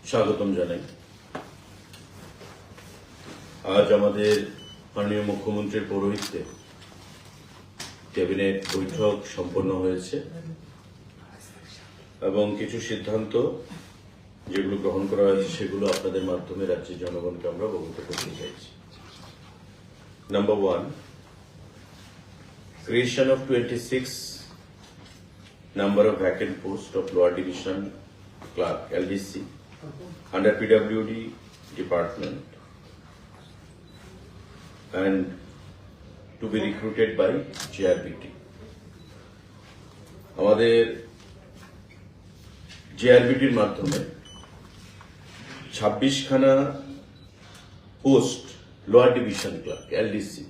স্বাগতম জানাই। আজ আমাদের মাননীয় মুখ্যমন্ত্রীর পৌরোহিত্যে ক্যাবিনেট বৈঠক সম্পন্ন হয়েছে এবং কিছু সিদ্ধান্ত যেগুলো গ্রহণ করা হয়েছে সেগুলো আপনাদের মাধ্যমে রাজ্যের জনগণকে আমরা অবগত করতে চাইছি। Number 1, creation of 26 number of vacant posts of Lower Division Clerk LDC under PWD department and to be recruited by GRBT. আমাদের জিআরবিটির মাধ্যমে 26খানা post lower division clerk LDC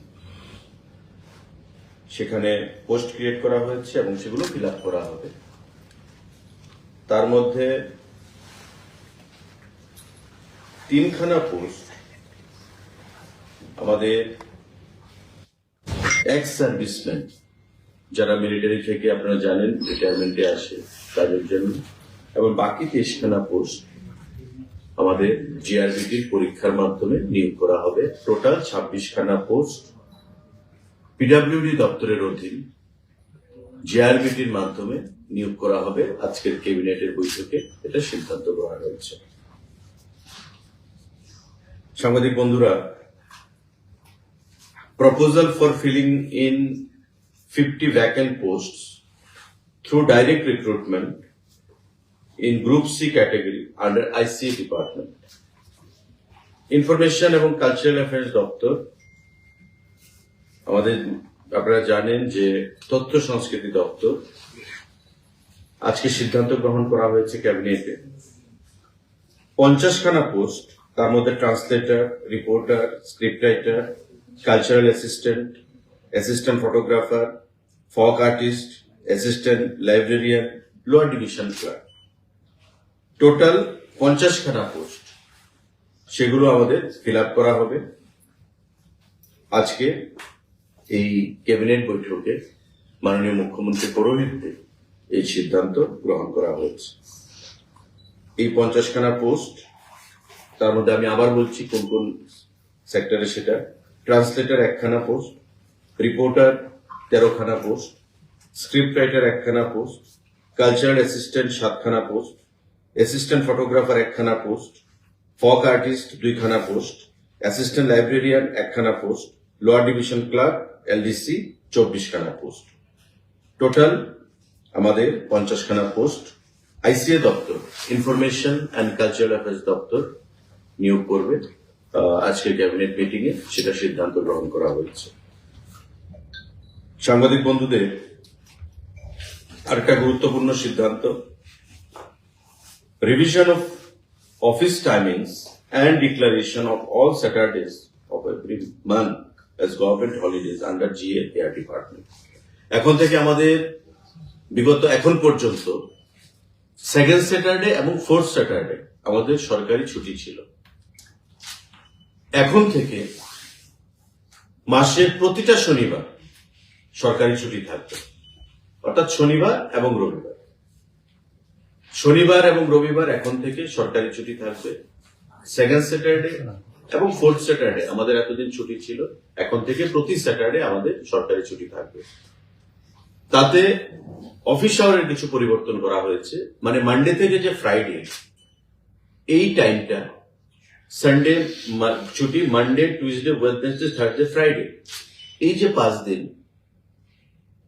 সেখানে পোস্ট ক্রিয়েট করা হয়েছে এবং সেগুলো ফিল আপ করা হবে। তার মধ্যে 3খানা পোস্ট আমাদের এক্স সার্ভিসম্যান যারা মিলিটারি থেকে আপনারা জানেন রিটায়ারমেন্টে আসে তাদের জন্য, এবং বাকি 23খানা পোস্ট আমাদের জিআরবিটির পরীক্ষার মাধ্যমে নিয়োগ করা হবে। টোটাল 26খানা পোস্ট পিডব্লিউডি দপ্তরের অধীন জিআরবিটির মাধ্যমে নিয়োগ করা হবে। আজকের ক্যাবিনেটের বৈঠকে এটা সিদ্ধান্ত গ্রহণ হয়েছে। সাংবাদিক বন্ধুরা, proposal for filling in 50 vacant posts through direct recruitment in Group C category under ICA department. Information এবং কালচারাল অ্যাফেয়ার্স দপ্তর, আমাদের আপনারা জানেন যে তথ্য সংস্কৃতি দপ্তর, আজকে সিদ্ধান্ত গ্রহণ করা হয়েছে ক্যাবিনেটে 50খানা পোস্ট, তার মধ্যে translator, reporter, script writer, cultural assistant, assistant photographer, folk artist, assistant librarian, lower division clerk. Total 50খানা পোস্ট, সেগুলো আমাদের ফিল আপ করা হবে। আজকে এই ক্যাবিনেট বৈঠকে মাননীয় মুখ্যমন্ত্রীর পৌরোহিত্যে এই সিদ্ধান্ত গ্রহণ করা হয়েছে। এই 50খানা পোস্ট, তার মধ্যে আমি আবার বলছি কোন কোন সেক্টরে সেটা: ট্রান্সলেটর 1খানা পোস্ট, রিপোর্টার 13খানা পোস্ট, স্ক্রিপ্ট রাইটার 1খানা পোস্ট, কালচারাল অ্যাসিস্ট্যান্ট 7খানা পোস্ট, অ্যাসিস্ট্যান্ট ফটোগ্রাফার 1খানা পোস্ট, ফক আর্টিস্ট 2খানা পোস্ট, অ্যাসিস্ট্যান্ট লাইব্রেরিয়ান 1খানা post, lower division clerk LDC 24খানা পোস্ট। টোটাল আমাদের 50খানা পোস্ট আইসিএ দপ্তর, ইনফরমেশন অ্যান্ড কালচারাল অ্যাফেয়ার্স দপ্তর নিয়োগ করবে। আজকের ক্যাবিনেট মিটিং এ সেটা সিদ্ধান্ত গ্রহণ করা হয়েছে। সাংবাদিক বন্ধুদের আরেকটা গুরুত্বপূর্ণ সিদ্ধান্ত: revision of office timings and declaration of all স্যাটারডেজ of every month as government holidays under GA air department. এখন থেকে আমাদের বিগত এখন পর্যন্ত সেকেন্ড স্যাটারডে এবং ফোর্থ স্যাটারডে আমাদের সরকারি ছুটি ছিল। এখন থেকে মাসের প্রতিটা শনিবার সরকারি ছুটি থাকবে, অর্থাৎ শনিবার এবং রবিবার। শনিবার এবং রবিবার এখন থেকে সরকারি ছুটি থাকবে। সেকেন্ড স্যাটারডে এবং ফোর্থ স্যাটারডে আমাদের এতদিন ছুটি ছিল, এখন থেকে প্রতি স্যাটারডে আমাদের সরকারি ছুটি থাকবে। তাতে অফিস আওয়ারের কিছু পরিবর্তন করা হয়েছে, মানে মানডে থেকে যে ফ্রাইডে এই টাইমটা, সানডে ছুটি, Monday, Tuesday, Wednesday, Thursday, Friday, এই যে 5 দিন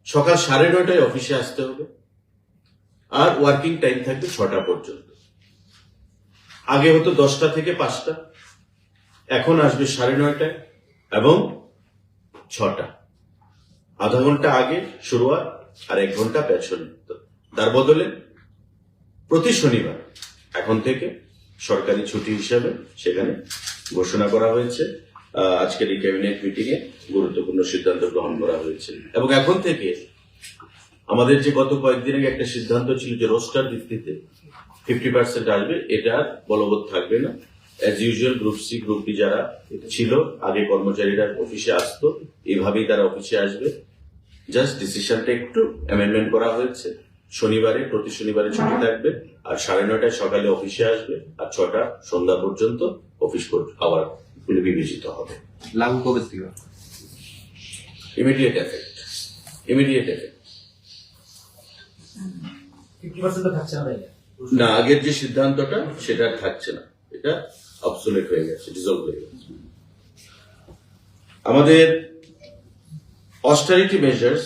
সকাল 9:30টায় অফিসে আসতে হবে, আর ওয়ার্কিং টাইম থাকবে 6টা পর্যন্ত। আগে হতো 10টা থেকে 5টা, এখন আসবে 9:30টায় এবং 6টা। আধা ঘন্টা আগে শুরুয়াত আর 1 ঘন্টা পেছনে। তার বদলে প্রতি শনিবার এখন থেকে সরকারি ছুটি হিসাবে সেখানে ঘোষণা করা হয়েছে। আজকের এই ক্যাবিনেট মিটিং এ গুরুত্বপূর্ণ সিদ্ধান্ত গ্রহণ করা হয়েছে। এবং এখন থেকে আমাদের যে গত কয়েকদিন আগে একটা সিদ্ধান্ত ছিল যে রোস্টার ভিত্তিতে 50% আসবে, এটা বলবৎ থাকবে না। As usual group C, group D যারা ছিল আগে কর্মচারীরা অফিসে আসতো, এইভাবেই তারা অফিসে আসবে। জাস্ট ডিসিশনটা একটু অ্যামেন্ডমেন্ট করা হয়েছে। শনিবারে প্রতি শনিবারে ছুটি থাকবে, আর 9:30 সকালে অফিসে আসবে, আর 6টা সন্ধ্যা পর্যন্ত অফিস আবার গুলি বিবেচিত হবে। লাগু কবে থেকে? Immediate effect. 50% থাকছে না তাই? না, আগের যে সিদ্ধান্তটা সেটা আর থাকছে না, এটা অবসোলেট হয়ে গেছে, ডিজলভ হয়ে গেছে। আমাদের অস্টারিটি মেজার্স